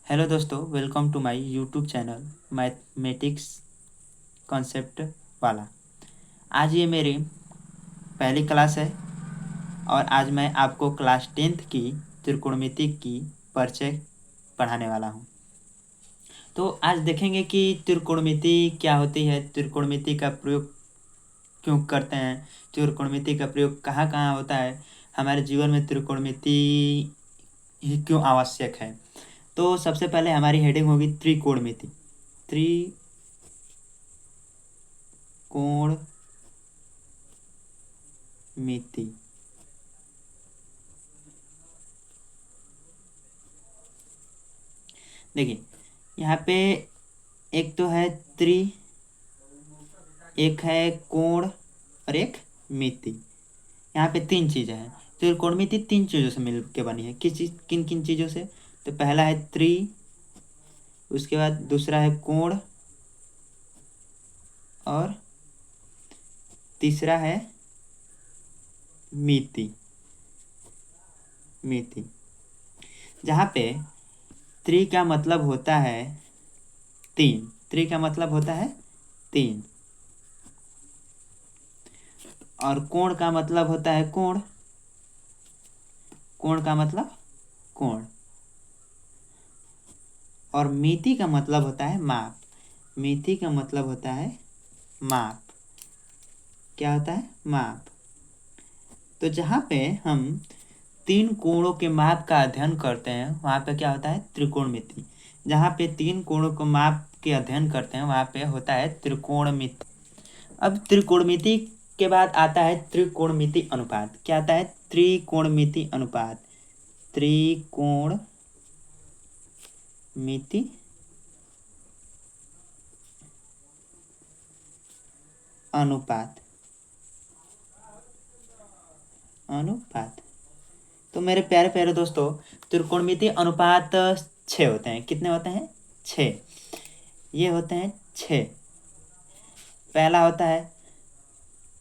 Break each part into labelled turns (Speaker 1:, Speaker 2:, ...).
Speaker 1: Hello दोस्तों, welcome to my YouTube channel mathematics concept वाला। आज ये मेरी पहली क्लास है और आज मैं आपको क्लास 10th की त्रिकोणमिति की परिचय पढ़ाने वाला हूँ। तो आज देखेंगे कि त्रिकोणमिति क्या होती है, त्रिकोणमिति का प्रयोग क्यों करते हैं, त्रिकोणमिति का प्रयोग कहाँ कहाँ होता है, हमारे जीवन में त्रिकोणमिति ही क्यों आवश्यक है। तो सबसे पहले हमारी हेडिंग होगी त्रिकोणमिति। त्रिकोणमिति देखिए, यहाँ पे एक तो है एक है कोण और एक मिति। यहाँ पे तीन चीज़ें हैं। त्रिकोणमिति तीन चीज़ों से मिल के बनी है। किन किन चीज़ों से? तो पहला है उसके बाद दूसरा है कोण और तीसरा है मिति। जहाँ पे त्रि का मतलब होता है तीन। त्रि का मतलब होता है तीन और कोण का मतलब होता है कोण। कोण का मतलब कोण। और मिति का मतलब होता है माप। मिति का मतलब होता है माप। क्या होता है? माप। तो जहाँ पे हम तीन कोणों के माप का अध्ययन करते हैं वहाँ पे क्या होता है? त्रिकोणमिति। जहाँ पे तीन कोणों को माप के अध्ययन करते हैं वहाँ पे होता है त्रिकोणमिति। अब त्रिकोणमिति के बाद आता है त्रिकोणमिति अनुपात। क्या आता है? त्रिकोणमिति अनुपात। त्रिकोणमिति अनुपात। तो मेरे प्यारे प्यारे दोस्तों, त्रिकोणमिति अनुपात 6 होते हैं। कितने होते हैं? 6। ये होते हैं 6। पहला होता है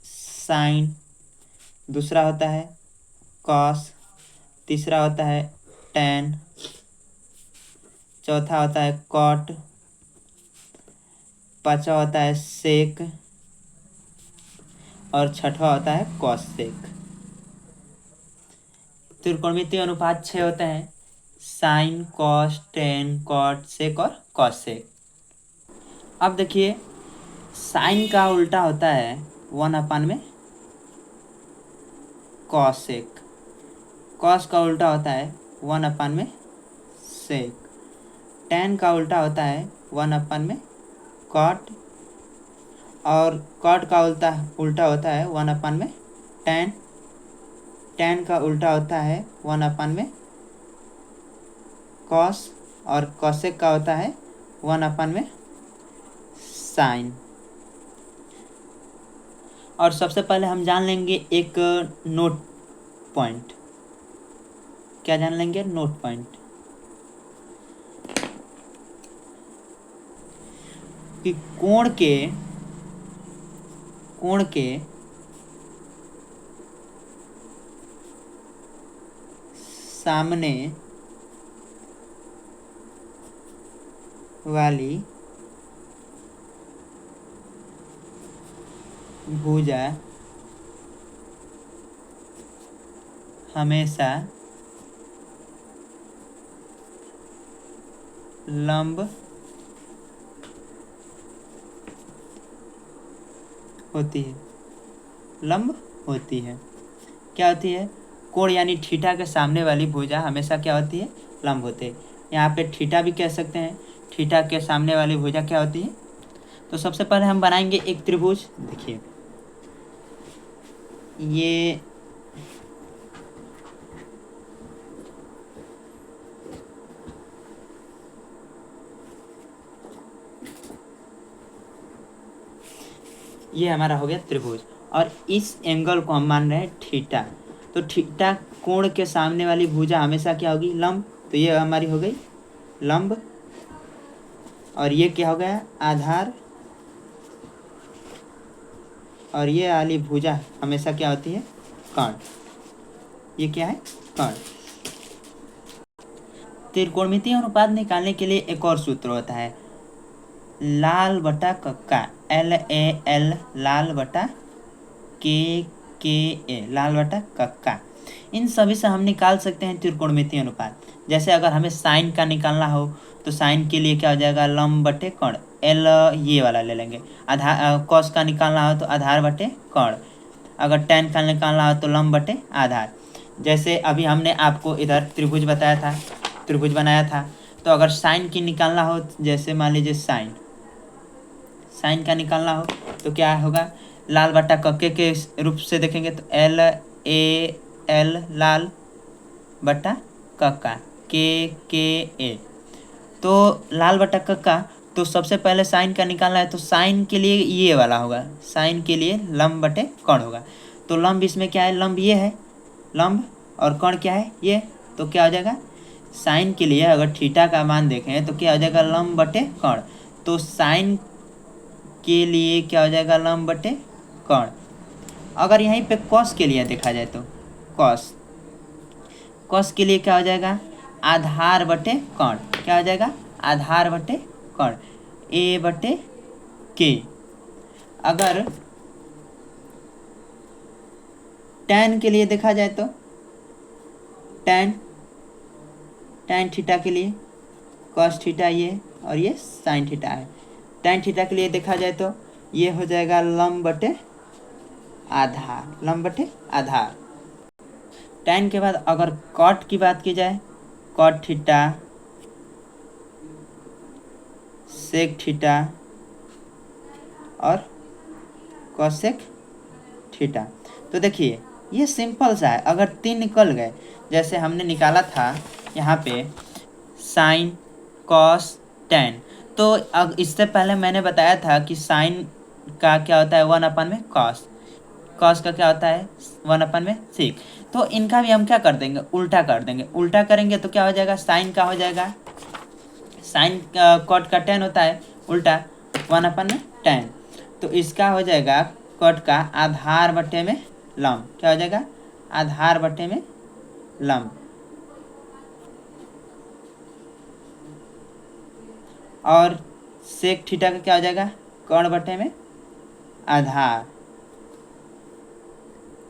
Speaker 1: साइन, दूसरा होता है कॉस, तीसरा होता है टैन, चौथा होता है कॉट, पांचवा होता है सेक और छठवा होता है कॉसेक। त्रिकोणमिति अनुपात 6 होते हैं: साइन, कॉस, टेन, कॉट, सेक और कॉसेक। अब देखिए, साइन का उल्टा होता है 1/में कॉसेक। कॉस का उल्टा होता है 1/में सेक। टेन का उल्टा होता है 1/में कॉट और कॉट का उल्टा होता है 1/में टेन। टेन का उल्टा होता है 1/में कॉस और कॉसेक का होता है 1/में साइन। और सबसे पहले हम जान लेंगे एक नोट पॉइंट। क्या जान लेंगे? Note point. कि कोण के सामने वाली भुजा हमेशा लंब होती है। लंब होती है। क्या होती है? कोण यानी थीटा के सामने वाली भुजा हमेशा क्या होती है? लंब होती है। यहाँ पे थीटा भी कह सकते हैं। थीटा के सामने वाली भुजा क्या होती है? तो सबसे पहले हम बनाएंगे एक त्रिभुज। देखिए, ये हमारा हो गया त्रिभुज और इस एंगल को हम मान रहे हैं थीटा। तो थीटा कोण के सामने वाली भुजा हमेशा क्या होगी? लंब। तो ये हमारी हो गई लंब। और ये क्या हो गया? आधार। और ये वाली भुजा हमेशा क्या होती है? कर्ण। ये क्या है? कर्ण। त्रिकोणमितीय अनुपात निकालने के लिए एक और सूत्र होता है, लाल बटा कक्का, LAL, लाल बटा KKA, लाल बटा कक्का। इन सभी से हम निकाल सकते हैं त्रिकोणमितीय अनुपात। जैसे अगर हमें साइन का निकालना हो तो साइन के लिए क्या हो जाएगा, लंब बटे कर्ण, L ये वाला ले लेंगे। आधार कॉस का निकालना हो तो आधार बटे कर्ण। अगर टेन का निकालना हो तो लंब बटे आधार। जैसे अभी हमने आपको इधर त्रिभुज बताया था, त्रिभुज बनाया था, तो अगर साइन की निकालना हो, जैसे मान लीजिए साइन का निकालना हो तो क्या होगा, लाल बटा कक्के के रूप से देखेंगे तो LAL, लाल बटा कक्का, KKA। तो लाल बटा कक्का, तो सबसे पहले साइन का निकालना है तो साइन के लिए ये वाला होगा, साइन के लिए लंब बटे कर्ण होगा। तो लंब इसमें क्या है, लंब ये है लंब, और कर्ण क्या है ये, तो क्या हो जाएगा, साइन के लिए अगर थीटा का मान देखें तो क्या हो जाएगा, लंब बटे कर्ण। तो साइन के लिए क्या हो जाएगा, लंब बटे कर्ण। अगर यहीं पे कॉस के लिए देखा जाए तो कॉस के लिए क्या हो जाएगा, आधार बटे कर्ण। क्या हो जाएगा, आधार बटे कर्ण, A बटे K। अगर टैन के लिए देखा जाए तो टैन थीटा के लिए कॉस थीटा ये, और ये साइन थीटा है। टैन थीटा के लिए देखा जाए तो ये हो जाएगा लंब बटे आधार, लंब बटे आधार। टैन के बाद अगर कॉट की बात की जाए, कॉट थीटा, सेक थीटा और कोसेक थीटा। तो देखिए ये सिंपल सा है, अगर 3 निकल गए, जैसे हमने निकाला था यहाँ पे साइन कॉस टैन, तो अब इससे पहले मैंने बताया था कि साइन का क्या होता है 1/में कॉस, कॉस का क्या होता है 1/में सेक। तो इनका भी हम क्या कर देंगे, उल्टा कर देंगे। उल्टा करेंगे तो क्या हो जाएगा, साइन का हो जाएगा, साइन कॉट का टैन होता है उल्टा 1/में टैन, तो इसका हो जाएगा कॉट का आधार बटे में लंब। क्या हो जाएगा, आधार बटे में लंब। और सेक थीटा का क्या हो जाएगा, कर्ण बटे में आधार।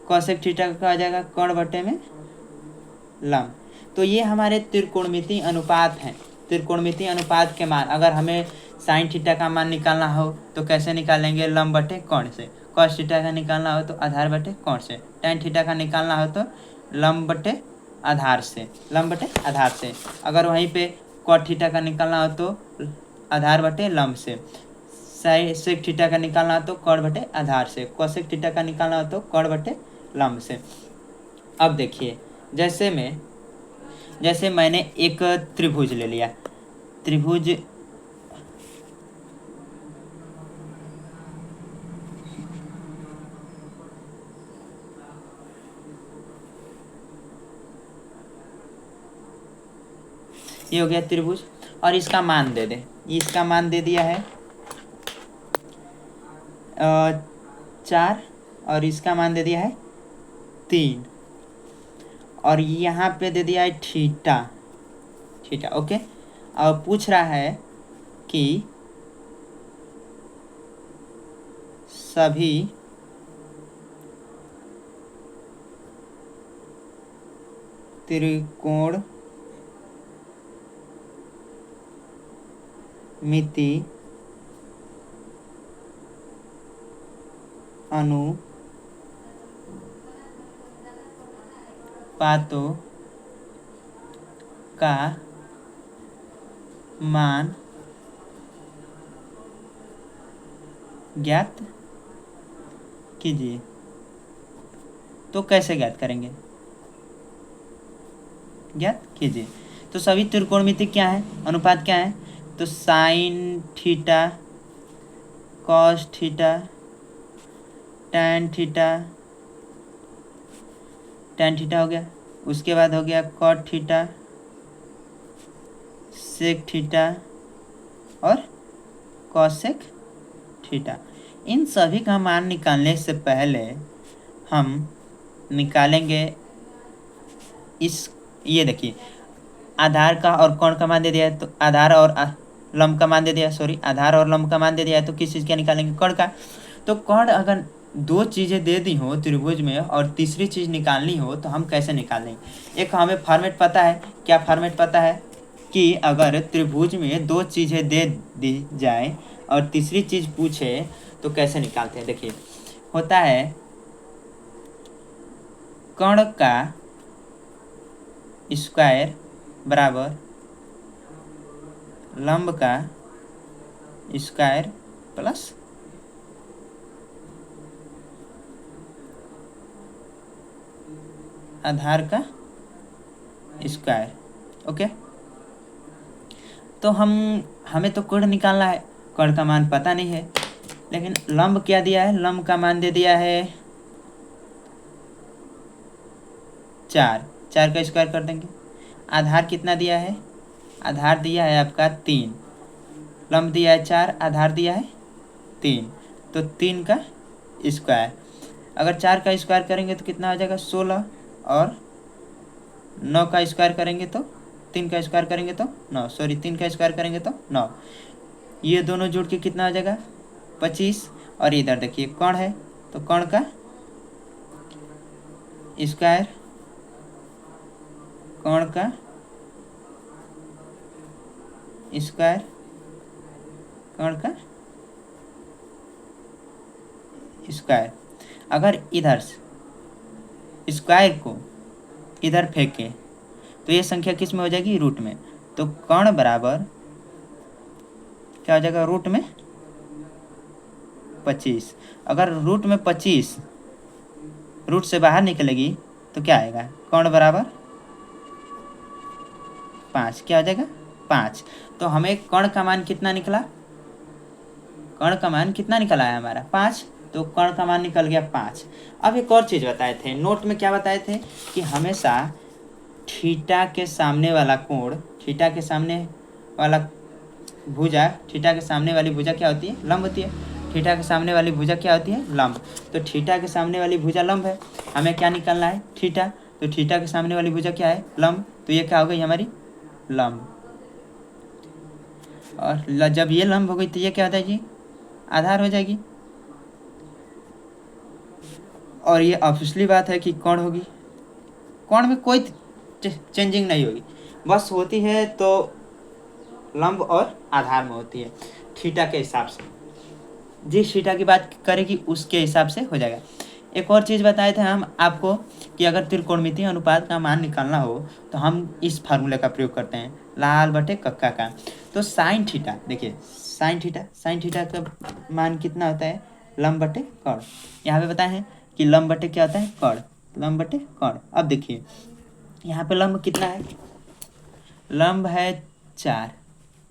Speaker 1: कोसेक थीटा का क्या हो जाएगा, कर्ण बटे में लंब। तो ये हमारे त्रिकोणमितीय अनुपात हैं। त्रिकोणमितीय अनुपात के मान, अगर हमें साइन थीटा का मान निकालना हो तो कैसे निकालेंगे, लंब बटे कर्ण से। कॉस थीटा का निकालना हो तो आधार बटे कर्ण से। टैन थीटा का निकालना हो तो लंब बटे आधार से, लंब बटे आधार से। अगर वहीं पे कॉट थीटा का निकालना हो तो आधार बटे लंब से। सेक थीटा का निकालना हो तो कर्ण बटे आधार से। कोसेक थीटा का निकालना हो तो कर्ण बटे लंब से। अब देखिए, जैसे मैंने एक त्रिभुज ले लिया, त्रिभुज ये हो गया त्रिभुज, और इसका मान दे दे, इसका मान दे दिया है 4, और इसका मान दे दिया है 3, और यहाँ पे दे दिया है थीटा। ओके। अब पूछ रहा है कि सभी त्रिकोणमिति अनुपातों का मान ज्ञात कीजिए। तो कैसे ज्ञात करेंगे, ज्ञात कीजिए। तो सभी त्रिकोणमिति क्या है, अनुपात क्या है, तो sine theta, cos theta, tan theta हो गया। उसके बाद हो गया कॉट थीटा, सेक थीटा और कॉसेक थीटा। इन सभी का मान निकालने से पहले हम निकालेंगे ये देखिए, आधार का और कर्ण का मान दे दिया है, तो आधार और लंब का मान दे दिया, सॉरी आधार और लंब का मान दे दिया है, तो किस चीज़ का निकालेंगे? कर्ण का। तो कर्ण अगर दो चीज़ें दे दी हो त्रिभुज में और तीसरी चीज़ निकालनी हो तो हम कैसे निकालेंगे? एक हमें फॉर्मेट पता है। क्या फॉर्मेट पता है? कि अगर त्रिभुज में दो चीज़ें दे दी जाए और तीसरी चीज़ पूछे तो कैसे निकालते हैं? देखिए, होता है कर्ण का स्क्वायर बराबर लंब का स्क्वायर प्लस आधार का स्क्वायर। ओके, तो हमें तो कर्ण निकालना है, कर्ण का मान पता नहीं है, लेकिन लंब क्या दिया है? लंब का मान दे दिया है 4, 4 का स्क्वायर कर देंगे। आधार कितना दिया है? आधार दिया है आपका 3, लंब दिया है 4, आधार दिया है 3, तो 3 का स्क्वायर। अगर 4 का स्क्वायर करेंगे तो कितना हो जाएगा? 16, और 9 का स्क्वायर करेंगे तो 3 का स्क्वायर करेंगे तो 9, सॉरी 3 का स्क्वायर करेंगे तो 9, ये दोनों जोड़ के कितना हो जाएगा? 25। और इधर देखिए कर्ण है, तो कर्ण का स्क्वायर, कर्ण का स्क्वायर, कर्ण का स्क्वायर। अगर इधर स्क्वायर को इधर फेंके तो ये संख्या किस में हो जाएगी? रूट में। तो कर्ण बराबर क्या हो जाएगा? रूट में 25। अगर रूट में 25 रूट से बाहर निकलेगी तो क्या आएगा? कर्ण बराबर 5। क्या हो जाएगा? 5। तो हमें कर्ण का मान कितना निकला? कर्ण का मान कितना निकला है हमारा? 5। तो कर्ण का मान निकल गया 5। अब एक और चीज़ बताए थे नोट में, क्या बताए थे? कि हमेशा थीटा के सामने वाला कोण, थीटा के सामने वाला भुजा, थीटा के सामने वाली भुजा क्या होती है? लंब होती है। थीटा के सामने वाली भुजा क्या होती है? लंब। तो थीटा के सामने वाली भुजा लंब है, हमें क्या निकालना है? थीटा। तो थीटा के सामने वाली भुजा क्या है? लंब। तो ये क्या हो गई हमारी? लंब। और जब ये लंब हो गई तो ये क्या होता है जी? आधार हो जाएगी। और ये ऑब्वियसली बात है कि कर्ण होगी। कर्ण में कोई चेंजिंग नहीं होगी, बस होती है तो लंब और आधार में होती है थीटा के हिसाब से। जिस थीटा की बात करेगी उसके हिसाब से हो जाएगा। एक और चीज़ बताए थे हम आपको कि अगर त्रिकोणमितीय अनुपात का मान निकालना हो तो हम इस फार्मूले का प्रयोग करते हैं, लाल बटे कक्का का। तो साइन थीटा, देखिए साइन थीटा का मान कितना होता है? लंब बटे कर्ण। यहाँ पे बताए हैं कि लंब बटे क्या होता है? कर्ण। लंब बटे कर्ण। अब देखिए यहाँ पे लंब कितना है? लंब है 4,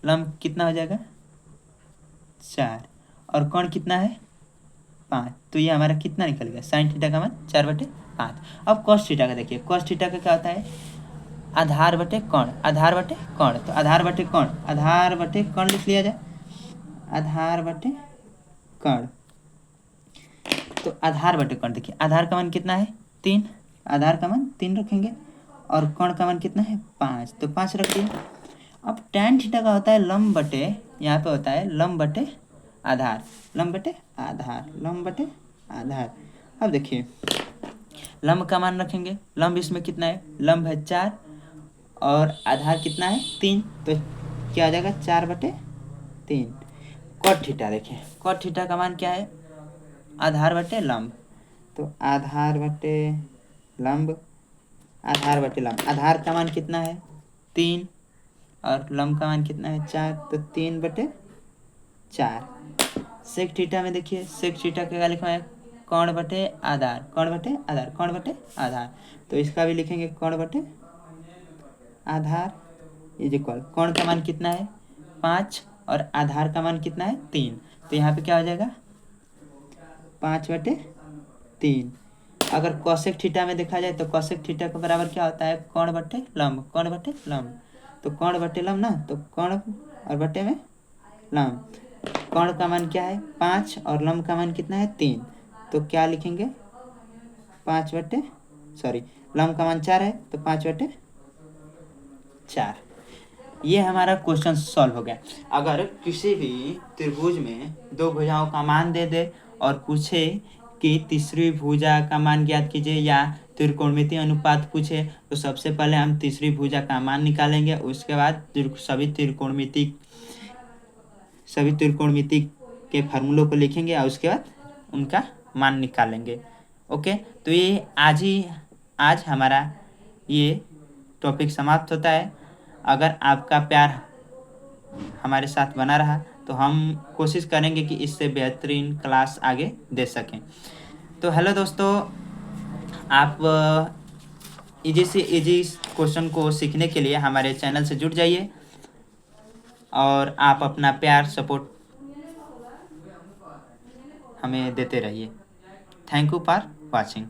Speaker 1: लंब कितना हो जाएगा? 4, और कर्ण कितना है? 5। तो ये हमारा कितना निकल गया? साइन थीटा का मान 4/5। अब कॉस थीटा का देखिए, कॉस थीटा का क्या होता है? आधार बटे कर्ण, आधार बटे कर्ण। तो आधार बटे कर्ण, आधार बटे कर्ण लिख लिया जाए, आधार बटे कर्ण। तो आधार बटे कर्ण, देखिए आधार का मान कितना है? 3, आधार का मान 3 रखेंगे, और कर्ण का मान कितना है? 5, तो 5 रख दिए। अब tan थीटा का होता है लंब बटे, यहाँ पे होता है लंब बटे आधार, लंब बटे आधार, लंब बटे आधार। अब देखिए लंब का मान रखेंगे, लंब इसमें कितना है? लंब है 4, और आधार कितना है? 3, तो क्या आ जाएगा? 4/3। कॉट थीटा, देखिए कॉट थीटा का मान क्या है? आधार बटे लंब, तो आधार बटे लंब, आधार बटे लंब। आधार का मान कितना है? 3, और लंब का मान कितना है? 4, तो 3/4। सेक थीटा में देखिए, सेक थीटा का क्या लिखा है? कर्ण बटे आधार, कर्ण बटे आधार, कर्ण बटे आधार। तो इसका भी लिखेंगे कर्ण बटे आधार इज इक्वल, कर्ण का मान कितना है? 5, और आधार का मान कितना है? 3। तो यहाँ पे क्या हो जाएगा? 5/3। अगर कॉसेक थीटा में देखा जाए तो कॉसेक थीटा के बराबर क्या होता है? कर्ण बटे लंब, कर्ण बटे लंब। तो कर्ण बटे लंब ना, तो कर्ण और बटे में लंब। कर्ण का मान क्या है? 5, और लंब का मान कितना है? 3। तो क्या लिखेंगे? 5 बटे, सॉरी लंब का मान 4 है तो 5/4 4। ये हमारा क्वेश्चन सॉल्व हो गया। अगर किसी भी त्रिभुज में दो भुजाओं का मान दे दे और पूछे कि तीसरी भुजा का मान ज्ञात कीजिए या त्रिकोणमितीय अनुपात पूछे, तो सबसे पहले हम तीसरी भुजा का मान निकालेंगे। उसके बाद सभी त्रिकोणमिति के फार्मूलों को लिखेंगे और उसके बाद उनका मान निकालेंगे। ओके, तो ये आज हमारा ये टॉपिक समाप्त होता है। अगर आपका प्यार हमारे साथ बना रहा तो हम कोशिश करेंगे कि इससे बेहतरीन क्लास आगे दे सकें। तो हेलो दोस्तों, आप इजी से इजी क्वेश्चन को सीखने के लिए हमारे चैनल से जुड़ जाइए और आप अपना प्यार सपोर्ट हमें देते रहिए। Thank you for watching.